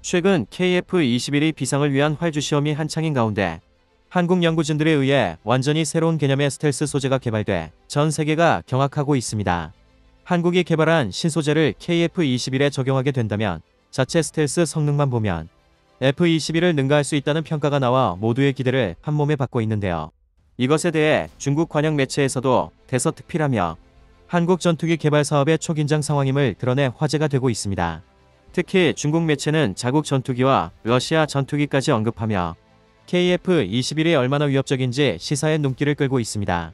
최근 KF-21이 비상을 위한 활주 시험이 한창인 가운데 한국 연구진들에 의해 완전히 새로운 개념의 스텔스 소재가 개발돼 전 세계가 경악하고 있습니다. 한국이 개발한 신소재를 KF-21에 적용하게 된다면 자체 스텔스 성능만 보면 F-21을 능가할 수 있다는 평가가 나와 모두의 기대를 한몸에 받고 있는데요. 이것에 대해 중국 관영 매체에서도 대서특필하며 한국 전투기 개발 사업의 초긴장 상황임을 드러내 화제가 되고 있습니다. 특히 중국 매체는 자국 전투기와 러시아 전투기까지 언급하며 KF-21이 얼마나 위협적인지 시사에 눈길을 끌고 있습니다.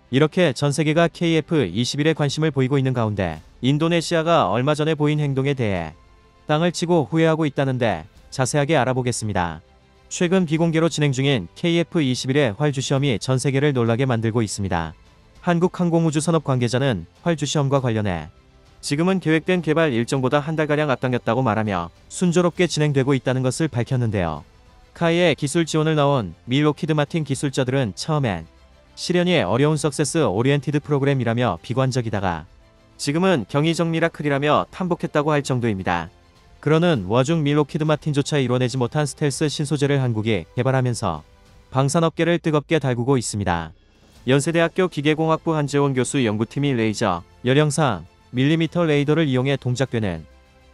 이렇게 전 세계가 KF-21에 관심을 보이고 있는 가운데 인도네시아가 얼마 전에 보인 행동에 대해 땅을 치고 후회하고 있다는데 자세하게 알아보겠습니다. 최근 비공개로 진행 중인 KF-21의 활주 시험이 전 세계를 놀라게 만들고 있습니다. 한국항공우주산업 관계자는 활주 시험과 관련해 지금은 계획된 개발 일정보다 한 달가량 앞당겼다고 말하며 순조롭게 진행되고 있다는 것을 밝혔는데요. 카이의 기술 지원을 나온 미 로키드 마틴 기술자들은 처음엔 실현이 어려운 석세스 오리엔티드 프로그램이라며 비관적이다가 지금은 경이적 미라클이라며 탐복했다고 할 정도입니다. 그러는 와중 미 로키드 마틴조차 이뤄내지 못한 스텔스 신소재를 한국이 개발하면서 방산업계를 뜨겁게 달구고 있습니다. 연세대학교 기계공학부 한재원 교수 연구팀이 레이저, 열영상, 밀리미터 레이더를 이용해 동작되는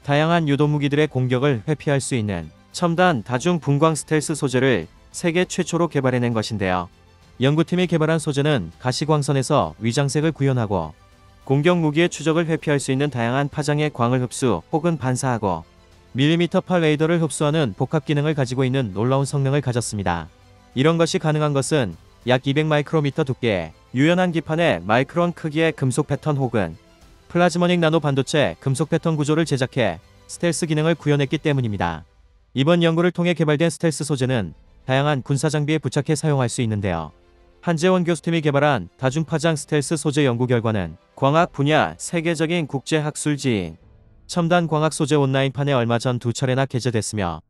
다양한 유도무기들의 공격을 회피할 수 있는 첨단 다중 분광 스텔스 소재를 세계 최초로 개발해낸 것인데요. 연구팀이 개발한 소재는 가시광선에서 위장색을 구현하고 공격 무기의 추적을 회피할 수 있는 다양한 파장의 광을 흡수 혹은 반사하고 밀리미터파 레이더를 흡수하는 복합 기능을 가지고 있는 놀라운 성능을 가졌습니다. 이런 것이 가능한 것은 약 200마이크로미터 두께의 유연한 기판에 마이크론 크기의 금속 패턴 혹은 플라즈모닉 나노 반도체 금속 패턴 구조를 제작해 스텔스 기능을 구현했기 때문입니다. 이번 연구를 통해 개발된 스텔스 소재는 다양한 군사 장비에 부착해 사용할 수 있는데요. 한재원 교수팀이 개발한 다중파장 스텔스 소재 연구 결과는 광학 분야 세계적인 국제학술 지인 첨단 광학 소재 온라인판에 얼마 전 2차례나 게재됐으며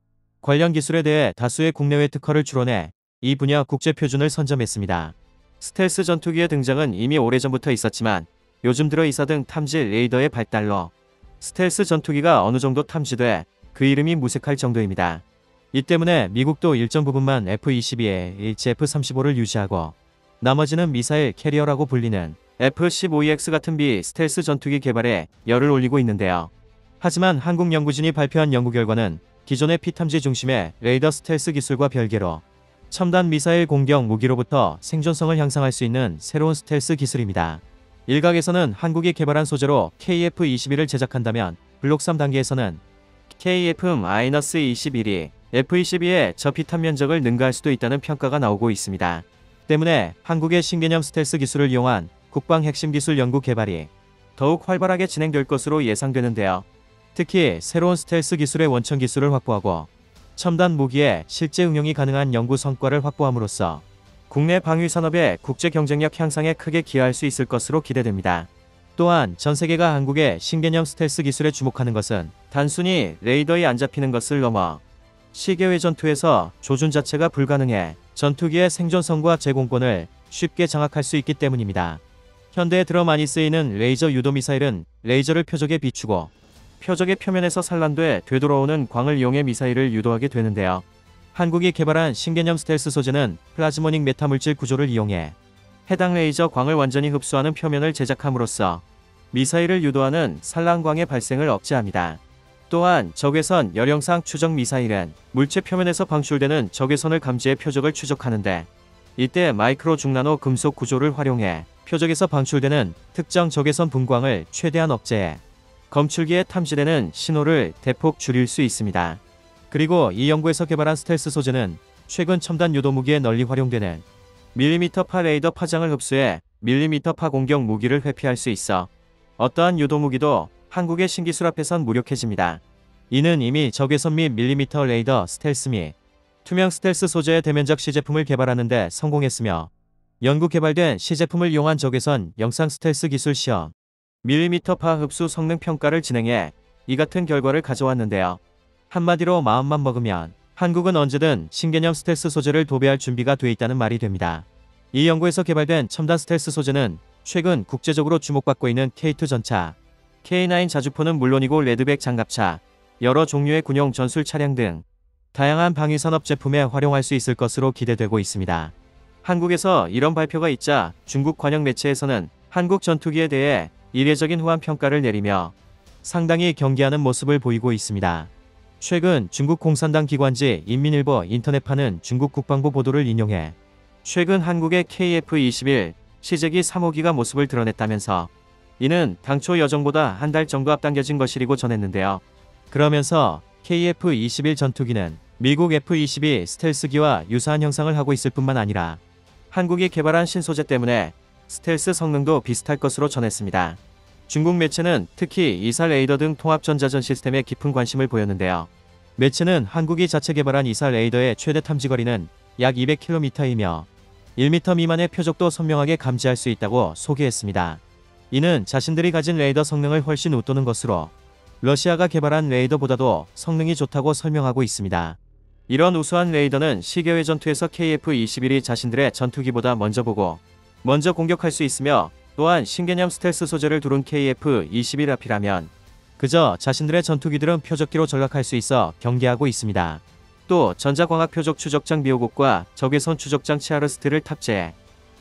관련 기술에 대해 다수의 국내외 특허를 출원해 이 분야 국제 표준을 선점했습니다. 스텔스 전투기의 등장은 이미 오래전부터 있었지만 요즘 들어 이사 등 탐지 레이더의 발달로 스텔스 전투기가 어느 정도 탐지돼 그 이름이 무색할 정도입니다. 이 때문에 미국도 일정 부분만 F-22에 일제 F-35를 유지하고 나머지는 미사일 캐리어라고 불리는 F-15EX 같은 스텔스 전투기 개발에 열을 올리고 있는데요. 하지만 한국 연구진이 발표한 연구 결과는 기존의 피탐지 중심의 레이더 스텔스 기술과 별개로 첨단 미사일 공격 무기로부터 생존성을 향상할 수 있는 새로운 스텔스 기술입니다. 일각에서는 한국이 개발한 소재로 KF-21을 제작한다면 블록 3단계에서는 KF-21이 F-22의 저피탐 면적을 능가할 수도 있다는 평가가 나오고 있습니다. 때문에 한국의 신개념 스텔스 기술을 이용한 국방 핵심 기술 연구 개발이 더욱 활발하게 진행될 것으로 예상되는데요. 특히 새로운 스텔스 기술의 원천 기술을 확보하고 첨단 무기의 실제 응용이 가능한 연구 성과를 확보함으로써 국내 방위 산업의 국제 경쟁력 향상에 크게 기여할 수 있을 것으로 기대됩니다. 또한 전 세계가 한국의 신개념 스텔스 기술에 주목하는 것은 단순히 레이더에 안 잡히는 것을 넘어 시계외 전투에서 조준 자체가 불가능해 전투기의 생존성과 제공권을 쉽게 장악할 수 있기 때문입니다. 현대에 들어 많이 쓰이는 레이저 유도 미사일은 레이저를 표적에 비추고 표적의 표면에서 산란돼 되돌아오는 광을 이용해 미사일을 유도하게 되는데요. 한국이 개발한 신개념 스텔스 소재는 플라즈모닉 메타물질 구조를 이용해 해당 레이저 광을 완전히 흡수하는 표면을 제작함으로써 미사일을 유도하는 산란광의 발생을 억제합니다. 또한 적외선 열영상 추적 미사일은 물체 표면에서 방출되는 적외선을 감지해 표적을 추적하는데 이때 마이크로 중나노 금속 구조를 활용해 표적에서 방출되는 특정 적외선 분광을 최대한 억제해 검출기에 탐지되는 신호를 대폭 줄일 수 있습니다. 그리고 이 연구에서 개발한 스텔스 소재는 최근 첨단 유도무기에 널리 활용되는 밀리미터파 레이더 파장을 흡수해 밀리미터파 공격 무기를 회피할 수 있어 어떠한 유도무기도 한국의 신기술 앞에선 무력해집니다. 이는 이미 적외선 및 밀리미터 레이더 스텔스 및 투명 스텔스 소재의 대면적 시제품을 개발하는 데 성공했으며 연구 개발된 시제품을 이용한 적외선 영상 스텔스 기술 시험 밀리미터파 흡수 성능 평가를 진행해 이 같은 결과를 가져왔는데요. 한마디로 마음만 먹으면 한국은 언제든 신개념 스텔스 소재를 도배할 준비가 돼 있다는 말이 됩니다. 이 연구에서 개발된 첨단 스텔스 소재는 최근 국제적으로 주목받고 있는 K2 전차, K9 자주포는 물론이고 레드백 장갑차, 여러 종류의 군용 전술 차량 등 다양한 방위산업 제품에 활용할 수 있을 것으로 기대되고 있습니다. 한국에서 이런 발표가 있자 중국 관영 매체에서는 한국 전투기에 대해 이례적인 후한 평가를 내리며 상당히 경계하는 모습을 보이고 있습니다. 최근 중국 공산당 기관지 인민일보 인터넷판은 중국 국방부 보도를 인용해 최근 한국의 KF-21 시제기 3호기가 모습을 드러냈다면서 이는 당초 여정보다 한 달 정도 앞당겨진 것이라고 전했는데요. 그러면서 KF-21 전투기는 미국 F-22 스텔스기와 유사한 형상을 하고 있을 뿐만 아니라 한국이 개발한 신소재 때문에 스텔스 성능도 비슷할 것으로 전했습니다. 중국 매체는 특히 이살 레이더 등 통합 전자전 시스템에 깊은 관심을 보였는데요. 매체는 한국이 자체 개발한 이살 레이더의 최대 탐지거리는 약 200km이며 1m 미만의 표적도 선명하게 감지할 수 있다고 소개했습니다. 이는 자신들이 가진 레이더 성능을 훨씬 웃도는 것으로 러시아가 개발한 레이더보다도 성능이 좋다고 설명하고 있습니다. 이런 우수한 레이더는 시계회 전투에서 KF-21이 자신들의 전투기보다 먼저 보고 먼저 공격할 수 있으며 또한 신개념 스텔스 소재를 두른 KF-21 앞이라면 그저 자신들의 전투기들은 표적기로 전락할 수 있어 경계하고 있습니다. 또 전자광학 표적 추적장 미호국과 적외선 추적장 치아르스트를 탑재해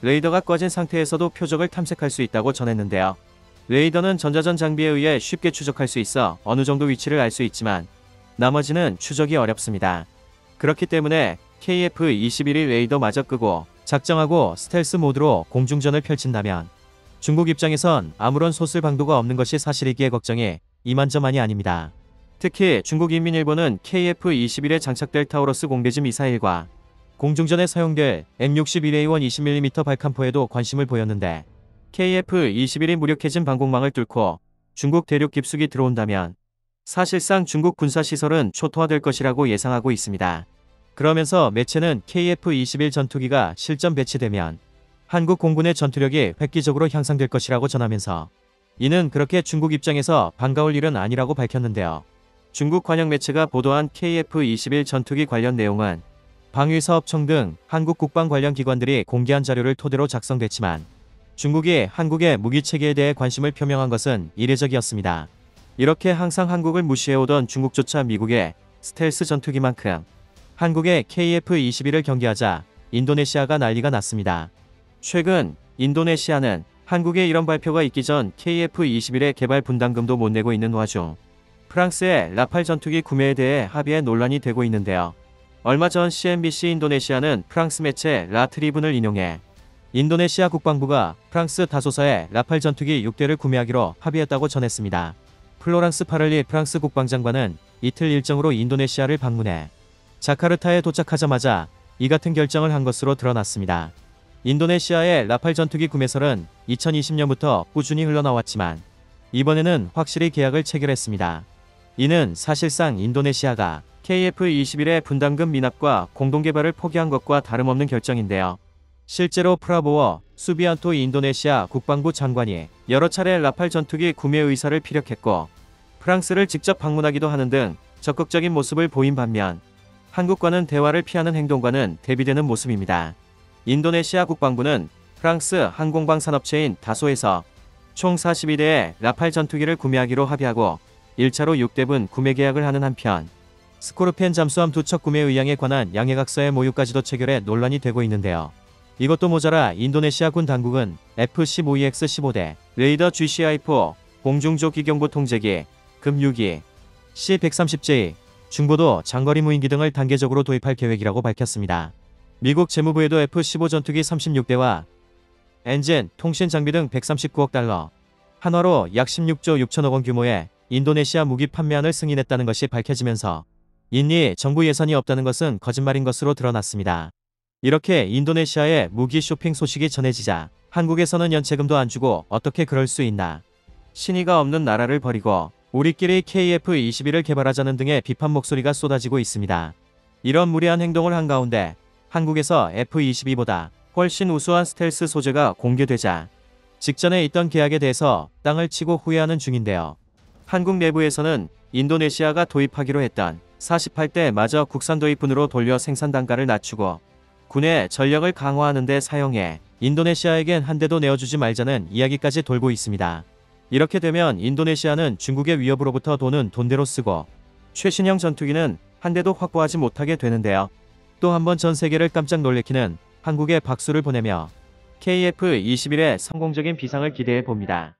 레이더가 꺼진 상태에서도 표적을 탐색할 수 있다고 전했는데요. 레이더는 전자전 장비에 의해 쉽게 추적할 수 있어 어느 정도 위치를 알 수 있지만 나머지는 추적이 어렵습니다. 그렇기 때문에 KF-21이 레이더마저 끄고 작정하고 스텔스 모드로 공중전을 펼친다면 중국 입장에선 아무런 소슬방도가 없는 것이 사실이기에 걱정이 이만저만이 아닙니다. 특히 중국 인민일보는 KF-21에 장착될 타우러스 공대지 미사일과 공중전에 사용될 M61A1 20mm 발칸포에도 관심을 보였는데 KF-21이 무력해진 방공망을 뚫고 중국 대륙 깊숙이 들어온다면 사실상 중국 군사시설은 초토화될 것이라고 예상하고 있습니다. 그러면서 매체는 KF-21 전투기가 실전 배치되면 한국 공군의 전투력이 획기적으로 향상될 것이라고 전하면서 이는 그렇게 중국 입장에서 반가울 일은 아니라고 밝혔는데요. 중국 관영 매체가 보도한 KF-21 전투기 관련 내용은 방위사업청 등 한국 국방 관련 기관들이 공개한 자료를 토대로 작성됐지만 중국이 한국의 무기체계에 대해 관심을 표명한 것은 이례적이었습니다. 이렇게 항상 한국을 무시해오던 중국조차 미국의 스텔스 전투기만큼 한국의 KF-21을 경계하자 인도네시아가 난리가 났습니다. 최근 인도네시아는 한국에 이런 발표가 있기 전 KF-21의 개발 분담금도 못 내고 있는 와중 프랑스의 라팔 전투기 구매에 대해 합의에 논란이 되고 있는데요. 얼마 전 CNBC 인도네시아는 프랑스 매체 라트리븐을 인용해 인도네시아 국방부가 프랑스 다소사의 라팔 전투기 6대를 구매하기로 합의했다고 전했습니다. 플로랑스 파를리 프랑스 국방장관은 이틀 일정으로 인도네시아를 방문해 자카르타에 도착하자마자 이 같은 결정을 한 것으로 드러났습니다. 인도네시아의 라팔 전투기 구매설은 2020년부터 꾸준히 흘러나왔지만 이번에는 확실히 계약을 체결했습니다. 이는 사실상 인도네시아가 KF-21의 분담금 미납과 공동개발을 포기한 것과 다름없는 결정인데요. 실제로 프라보워 수비안토 인도네시아 국방부 장관이 여러 차례 라팔 전투기 구매 의사를 피력했고 프랑스를 직접 방문하기도 하는 등 적극적인 모습을 보인 반면 한국과는 대화를 피하는 행동과는 대비되는 모습입니다. 인도네시아 국방부는 프랑스 항공방 산업체인 다소에서 총 42대의 라팔 전투기를 구매하기로 합의하고 1차로 6대분 구매 계약을 하는 한편 스코르펜 잠수함 2척 구매 의향에 관한 양해각서의 모유까지도 체결해 논란이 되고 있는데요. 이것도 모자라 인도네시아 군 당국은 F-15EX 15대, 레이더 GCI-4, 공중조기경보 통제기, 금6기, C-130J, 중보도 장거리 무인기 등을 단계적으로 도입할 계획이라고 밝혔습니다. 미국 재무부에도 F-15 전투기 36대와 엔진, 통신 장비 등 139억 달러, 한화로 약 16조 6천억 원 규모의 인도네시아 무기 판매안을 승인했다는 것이 밝혀지면서 인니 정부 예산이 없다는 것은 거짓말인 것으로 드러났습니다. 이렇게 인도네시아의 무기 쇼핑 소식이 전해지자 한국에서는 연체금도 안 주고 어떻게 그럴 수 있나. 신의가 없는 나라를 버리고 우리끼리 KF-21을 개발하자는 등의 비판 목소리가 쏟아지고 있습니다. 이런 무리한 행동을 한 가운데 한국에서 F-22보다 훨씬 우수한 스텔스 소재가 공개되자 직전에 있던 계약에 대해서 땅을 치고 후회하는 중인데요. 한국 내부에서는 인도네시아가 도입하기로 했던 48대 마저 국산 도입분으로 돌려 생산 단가를 낮추고 군의 전력을 강화하는 데 사용해 인도네시아에겐 한 대도 내어주지 말자는 이야기까지 돌고 있습니다. 이렇게 되면 인도네시아는 중국의 위협으로부터 돈은 돈대로 쓰고 최신형 전투기는 한 대도 확보하지 못하게 되는데요. 또 한 번 전 세계를 깜짝 놀래키는 한국에 박수를 보내며 KF-21의 성공적인 비상을 기대해 봅니다.